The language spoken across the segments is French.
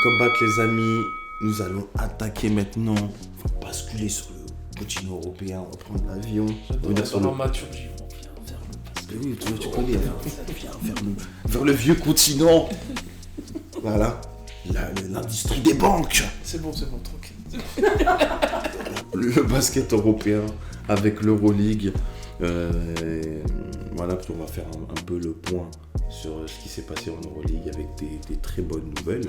Welcome back les amis, nous allons attaquer maintenant, on va basculer sur le continent européen, on va prendre l'avion, J'adore sur l'amaturgie, on vient vers le passé. Oui, tu connais, viens vers le vieux continent. Voilà, l'industrie des banques. C'est bon, tranquille. Le basket européen avec l'Euroleague. Voilà, puis on va faire un peu le point sur ce qui s'est passé en Euroleague avec des très bonnes nouvelles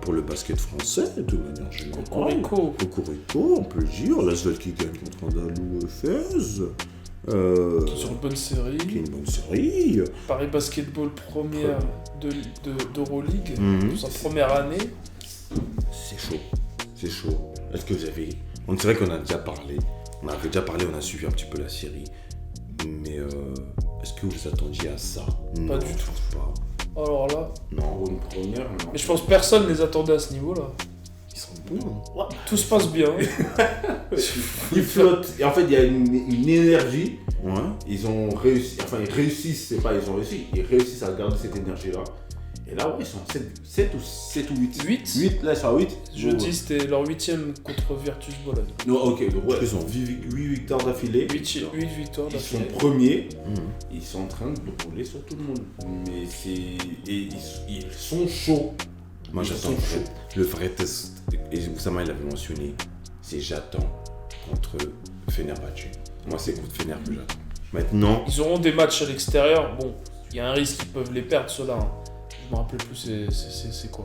pour le basket français de manière générale. Cocorico, on peut le dire. L'Asvel qui gagne contre Andalou Fez. Qui sont une bonne série. Qui est une bonne série. Paris Basketball première d'Euroleague, sa première année. C'est chaud. Est-ce que vous avez... C'est vrai qu'on a déjà parlé. On a suivi un petit peu la série. Mais est-ce que vous attendiez à ça? Pas du tout. Pas. Alors là... Non. Pour une première, non. Mais je pense que personne ne les attendait à ce niveau-là. Ils sont bons. Ouais, tout se passe bien. Ils flottent. Et en fait, il y a une énergie. Ouais. Ils ont réussi. Enfin, ils réussissent. C'est pas ils ont réussi. Ils réussissent à garder cette énergie-là. Et là, ouais, ils sont 7 ou 8. 8, là, ils sont à 8. Jeudi, c'était leur 8ème contre Virtus Bologne. Non, ok. Donc, ouais, Ils ont 8 victoires d'affilée. 8 victoires Ils sont d'affilée. premiers. Ils sont en train de rouler sur tout le monde. Mais c'est... Et ils sont chauds. Moi, Ils j'attends sont chauds. le vrai test. Et Oussama, il l'avait mentionné. C'est j'attends contre Fenerbahçe. Moi, c'est contre Fener que j'attends. Maintenant... Ils auront des matchs à l'extérieur. Bon, il y a un risque qu'ils peuvent les perdre, ceux-là. Hein. Je me rappelle plus c'est quoi.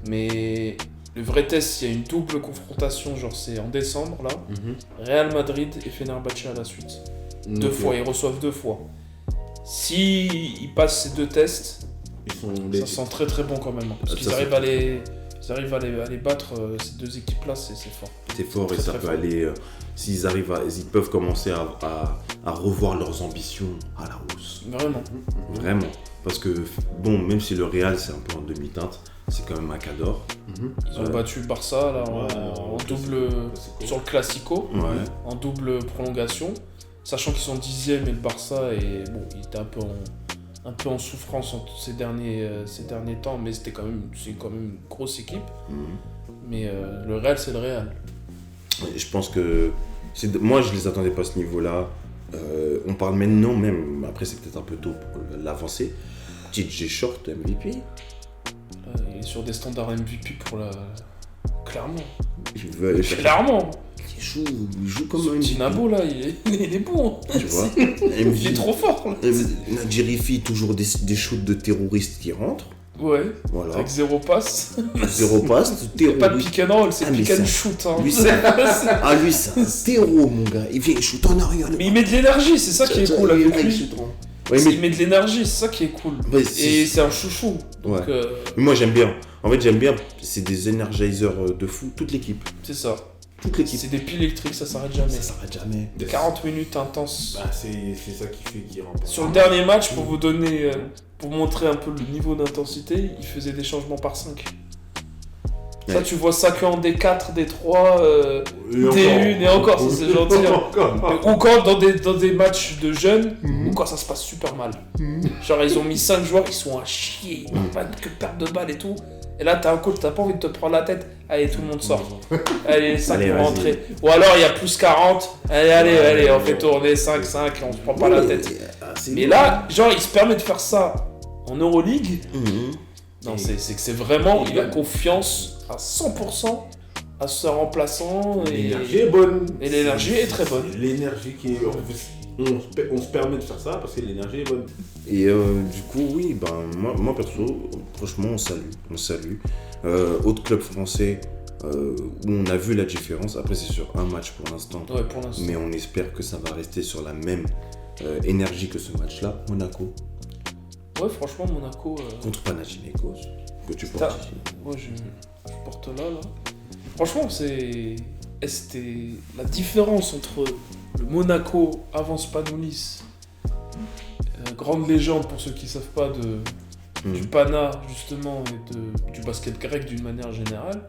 Mais le vrai test, il y a une double confrontation, genre c'est en décembre là. Real Madrid et Fenerbahçe à la suite. Deux fois, ils reçoivent 2 fois. Si ils passent ces 2 tests, ça sent très très bon quand même. Hein, parce qu'ils arrivent à les battre, ces 2 équipes-là, c'est fort. C'est fort Très, et ça très peut fort. aller... ils peuvent commencer à revoir leurs ambitions à la hausse. Vraiment. Parce que, bon, même si le Real, c'est un peu en demi-teinte, c'est quand même un cador. Ils ont battu le Barça là, en double sur le Classico, Ouais. en double prolongation. Sachant qu'ils sont 10e et le Barça est, bon, il était un peu en souffrance ces derniers temps, mais c'est quand même une grosse équipe. Mais le Real, c'est le Real. Et je pense que... Moi, je les attendais pas à ce niveau-là. On parle maintenant même, après c'est peut-être un peu tôt pour l'avancer. TJ Short, MVP. Il est sur des standards MVP pour la... Clairement. Clairement. Il joue comme un MVP. Nabo là, il est bon. Tu vois. Il est trop fort là. Nadjirifi, toujours des shoots de terroristes qui rentrent. Ouais, Voilà. avec 0 passe. 0 passe, C'est pas de pick and roll, c'est pick and shoot. Hein. Lui, c'est un terreau, mon gars. Il vient shoot en arrière. Mais il met de l'énergie, c'est ça qui est cool avec lui. Ouais, Il met de l'énergie, c'est ça qui est cool. Et c'est un chouchou. Donc, Ouais. Mais moi, j'aime bien. En fait, j'aime bien. C'est des energizers de fou. Toute l'équipe. c'est ça. Toute l'équipe. C'est des piles électriques, ça s'arrête jamais. Ça s'arrête jamais. 40 minutes intenses. Bah, c'est ça qui fait qu'ils remportent. Sur le dernier match, pour vous donner, pour montrer un peu le niveau d'intensité, il faisait des changements par 5. Ça, Ouais. tu vois ça que en D4, D3, D1, et encore, ça c'est gentil. Hein. Ou quand dans des matchs de jeunes, ou quand ça se passe super mal. Genre, ils ont mis 5 joueurs, ils sont à chier, ils n'ont pas que perdre de balles et tout. Et là, t'as un coach, t'as pas envie de te prendre la tête. Allez, tout le monde sort. Allez, 5 Allez, pour vas-y. rentrer. Ou alors, il y a plus 40. Allez, on fait tourner 5-5 et on se prend pas la tête. Mais là, genre, il se permet de faire ça en Euroleague. Non, c'est que c'est vraiment, il a confiance à 100% à ce remplaçant. L'énergie est bonne. Et l'énergie est très bonne. L'énergie qui est... On se permet de faire ça parce que l'énergie est bonne. Et du coup, oui, moi perso, franchement, on salue. Autre club français où on a vu la différence, après c'est sur un match pour l'instant, Ouais, pour l'instant. mais on espère que ça va rester sur la même énergie que ce match-là, Monaco, Ouais, franchement, Monaco. contre Panathinaikos, que tu Putain. portes ici. Moi, je porte là. Franchement, c'était la différence entre le Monaco avant Spanoulis, grande légende pour ceux qui ne savent pas du Pana justement et du basket grec d'une manière générale.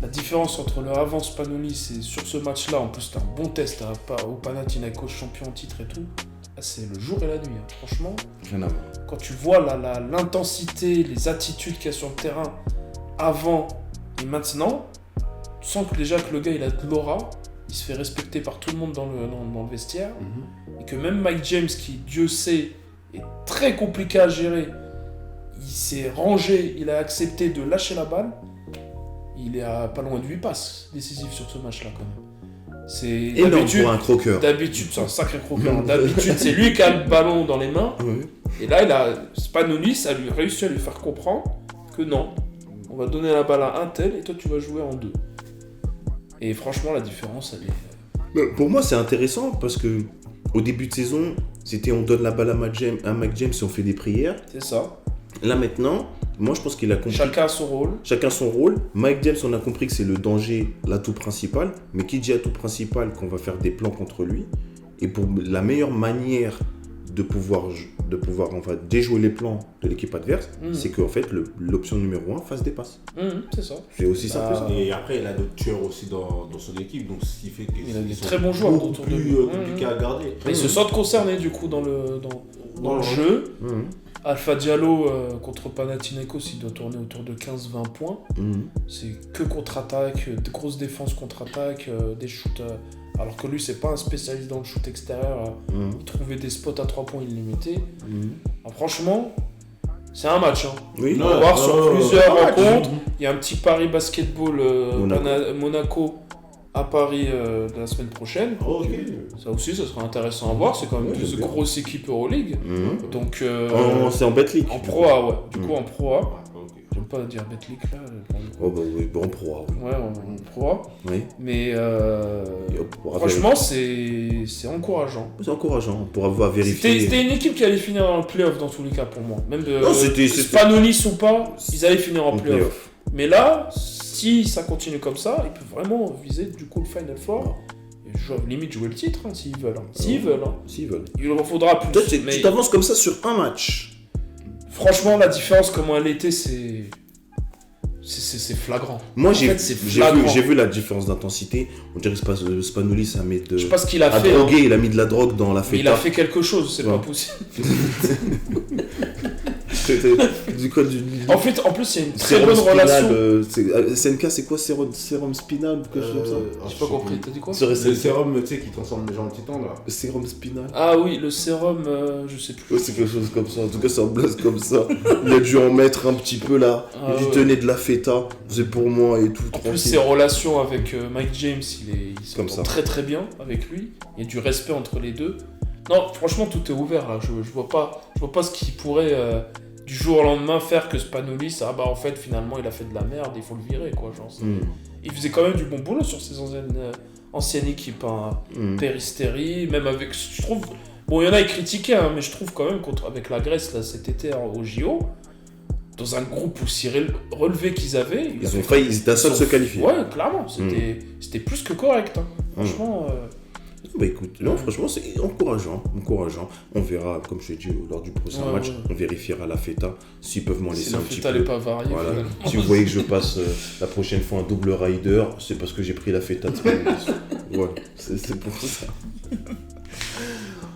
La différence entre le avant Spanoulis et sur ce match-là, en plus c'était un bon test au Panathinaikos champion en titre et tout, c'est le jour et la nuit. Hein. Franchement, Rien à voir. quand tu vois l'intensité, les attitudes qu'il y a sur le terrain, avant et maintenant, tu sens que déjà que le gars il a de l'aura, il se fait respecter par tout le monde dans le vestiaire, et que même Mike James, qui Dieu sait est très compliqué à gérer, il s'est rangé, il a accepté de lâcher la balle, il est à pas loin de 8 passes décisives sur ce match-là quand même. C'est énorme pour un croqueur. D'habitude, c'est un sacré croqueur. D'habitude, c'est lui qui a le ballon dans les mains. Et là, Spanoulis a réussi à lui faire comprendre que non, on va donner la balle à un tel et toi tu vas jouer en 2. Et franchement, la différence, elle est... Pour moi, c'est intéressant parce que au début de saison, c'était on donne la balle à Mike James et on fait des prières. C'est ça. Là maintenant, moi je pense qu'il a compris. Chacun son rôle. Mike James, on a compris que c'est le danger, l'atout principal. Mais qui dit atout principal, qu'on va faire des plans contre lui. Et pour la meilleure manière de pouvoir on va déjouer les plans de l'équipe adverse, c'est qu'en fait l'option numéro 1 fasse des passes. C'est ça. C'est aussi simple que ça. Et après, il a d'autres tueurs aussi dans son équipe, donc ce qui fait qu'il a des très bons joueurs autour de lui. Compliqué à garder. Mais ils se sentent concernés du coup dans le jeu. Alpha Diallo contre Panathinaikos, il doit tourner autour de 15-20 points. C'est que contre-attaque, de grosses défenses contre-attaque, des shoots. Alors que lui, c'est pas un spécialiste dans le shoot extérieur. Il trouvait des spots à 3 points, il les mettait. Alors, franchement, c'est un match. Oui, on va voir sur plusieurs rencontres. Il y a un petit Paris Basketball Monaco à Paris la semaine prochaine. Ça aussi, ça sera intéressant à voir. C'est quand même une grosse équipe Euroleague. Donc, c'est en Betclic. En Pro A, ouais. Du coup, en Pro A. J'aime pas dire Betclic là. En Pro A. Ouais, en Pro A. Oui. Mais franchement, c'est encourageant. C'est encourageant. On pourra voir vérifier. C'était une équipe qui allait finir en play-off dans tous les cas pour moi. Même c'était Spanoulis ou pas, ils allaient finir en play-off. Mais là, si ça continue comme ça, ils peuvent vraiment viser du coup le Final Four. Et limite jouer le titre s'ils veulent. S'ils veulent. Il leur faudra plus. Toi, tu t'avances comme ça sur un match. Franchement, la différence, comment elle était, c'est flagrant. Moi, j'ai vu la différence d'intensité. On dirait que Spanoulis a mis de... Je sais pas ce qu'il a fait. Droguer, il a mis de la drogue dans la fête. Il a fait quelque chose, c'est pas possible. En fait, en plus, il y a une très bonne relation. SNK, c'est quoi, sérum spinal ou quelque chose comme ça? J'ai pas compris, t'as dit quoi? Le sérum, tu sais, qui transforme les gens en titans, là. Le sérum spinal. Ah oui, le sérum, je sais plus. Ouais, c'est quelque chose comme ça. En tout cas, c'est un blaze comme ça. Il a dû en mettre un petit peu là. Il tenait de la feta. C'est pour moi et tout. En plus, ses relations avec Mike James, ils sont très très bien avec lui. Il y a du respect entre les deux. Non, franchement, tout est ouvert là. Je vois pas ce qui pourrait du jour au lendemain faire que Spanoulis, en fait, finalement, il a fait de la merde, il faut le virer, quoi. Genre, il faisait quand même du bon boulot sur ses anciennes équipes. Péristeri, même avec, je trouve. Bon, il y en a qui critiquaient, mais je trouve quand même avec la Grèce là, cet été au JO, dans un groupe aussi relevé qu'ils avaient, ils étaient à ça de se qualifier. Ouais, clairement, c'était plus que correct. Franchement. Bah écoute, non, franchement, c'est encourageant. On verra, comme je t'ai dit, lors du prochain match, on vérifiera la feta, s'ils peuvent m'en laisser un petit peu. La feta n'est pas variée. Voilà. Si vous voyez que je passe la prochaine fois un double rider, c'est parce que j'ai pris la feta de Spanoulis. Voilà, c'est pour ça.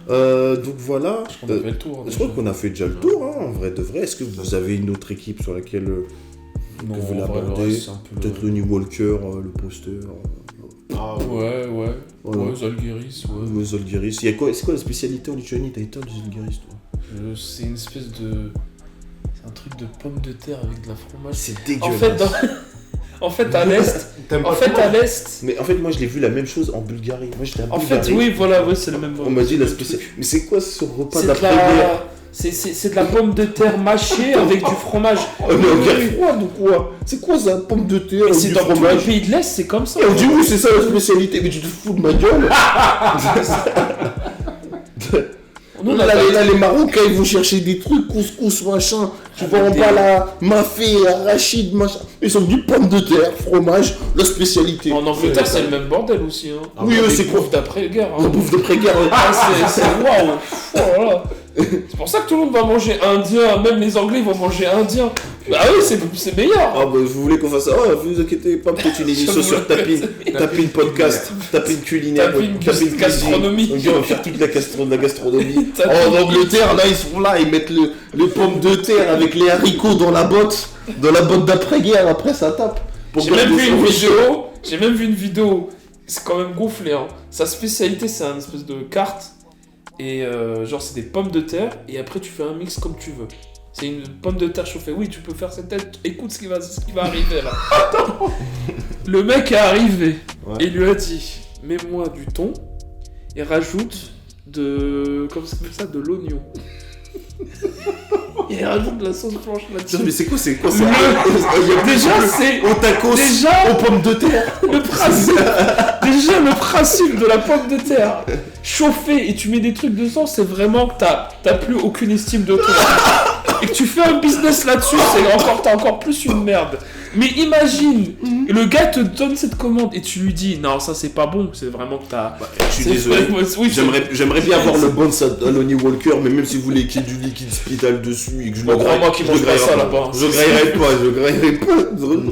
Donc voilà. Je crois qu'on a fait déjà le tour, en vrai de vrai. Est-ce que vous avez une autre équipe sur laquelle que vous l'abordez? Peut-être le New Walker, le poster. Ouais, Zalgiris, ouais. Zalgiris. C'est quoi la spécialité en Lituanie? T'as été de Zalgiris, toi? C'est une espèce de... C'est un truc de pomme de terre avec de la fromage. C'est dégueulasse. En fait, à l'Est... Mais en fait, moi, je l'ai vu la même chose en Bulgarie. Moi, j'étais à Bulgarie. En fait, oui, voilà, c'est le même... On m'a dit la spécialité... Mais c'est quoi ce repas d'après-guerre? C'est de la pomme de terre mâchée avec du fromage. Mais en guerre froide ou quoi? C'est quoi ça, pomme de terre avec du fromage? C'est dans tous les pays de l'Est, c'est comme ça. On dit oui, c'est ça la spécialité, mais tu te fous de ma gueule. Là, les Marocains, ils vont chercher des trucs, couscous, machin. Tu vois, on parle à mafé, arachide, machin. Ils sont du pomme de terre, fromage, la spécialité. En Angleterre, c'est le même bordel aussi. Oui, c'est bouffe d'après-guerre. La bouffe d'après-guerre. C'est waouh. Voilà. C'est pour ça que tout le monde va manger indien, même les Anglais vont manger indien. Bah oui, c'est meilleur. Ah bah vous voulez qu'on fasse ça? Ah, vous inquiétez pas, peut-être une émission sur Tapin Podcast, Tapin culinaire, Tapin gastronomie. On va faire toute la gastronomie. En Angleterre, là ils sont là, ils mettent les pommes de terre avec les haricots dans la botte d'après-guerre, après ça tape. J'ai même vu une vidéo, c'est quand même gonflé. Hein. Sa spécialité, c'est un espèce de carte. Et genre, c'est des pommes de terre. Et après, tu fais un mix comme tu veux. C'est une pomme de terre chauffée. Oui, tu peux faire cette tête. Écoute ce qui va arriver là. Le mec est arrivé. Ouais. Et lui a dit, mets-moi du thon. Et rajoute comment ça s'appelle ça, de l'oignon. Et rajoute de la sauce blanche là-dessus. Non mais c'est quoi Déjà c'est au tacos, aux pommes de terre. Le principe de la pomme de terre chauffée et tu mets des trucs dedans, c'est vraiment que t'as plus aucune estime de toi. Et que tu fais un business là-dessus, t'as encore plus une merde. Mais imagine, le gars te donne cette commande et tu lui dis non, ça c'est pas bon, c'est vraiment que t'as. Je suis désolé. J'aimerais bien avoir le bon Lonnie Walker, mais même si vous voulez qu'il y ait du liquide spécial dessus et que je le graille. Moi qui mange pas ça là-bas. Je graillerai pas.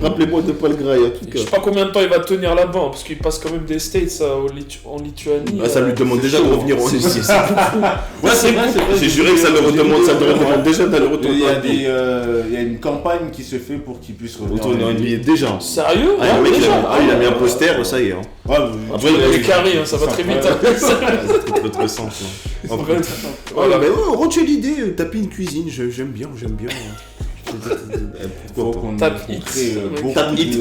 Rappelez-moi de pas le grailler en tout cas. Je sais pas combien de temps il va tenir là-bas, parce qu'il passe quand même des States en Lituanie. Ça lui demande déjà de revenir en Russie. Ouais, c'est vrai. J'ai juré que ça leur demande déjà d'aller retourner. Il y a une campagne qui se fait pour qu'il puisse revenir. Déjà. Sérieux? Il a mis un poster, ça y est. Après, il est carré, ça va très vite. C'est très simple. Voilà, mais retiens l'idée, taper une cuisine, j'aime bien. Pourquoi qu'on Tap it.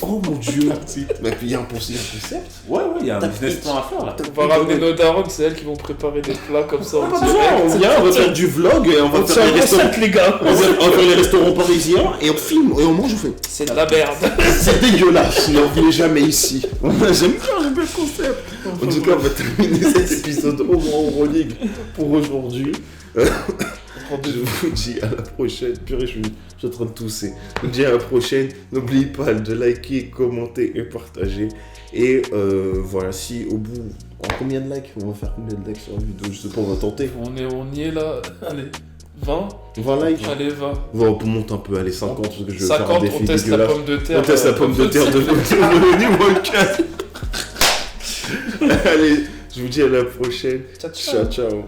Oh mon dieu. Mais puis il y a un concept. Ouais, il y a un business plan à faire là. On va ramener nos darons, c'est elles qui vont préparer des plats comme ça. On va faire du vlog et on va faire les restaurants. Les gars. On va faire les restaurants parisiens et on filme et on mange, on fait. C'est de la merde. C'est dégueulasse, ne venez jamais ici. J'aime bien le concept. En tout cas, on va terminer cet épisode au Grand Euroleague pour aujourd'hui. Je vous dis à la prochaine. Purée, je suis en train de tousser. Je vous dis à la prochaine. N'oubliez pas de liker, commenter et partager. Et voilà, si au bout. En combien de likes? On va faire combien de likes sur la vidéo? Je sais pas, on va tenter. On y est là. Allez, 20 likes. Allez, 20. Bon, on monte un peu, allez, 50. Parce que je vais 50, faire un défi on teste la pomme de terre. On teste la pomme de terre de Lonnie Walker. Allez, je vous dis à la prochaine. Ciao. Ciao.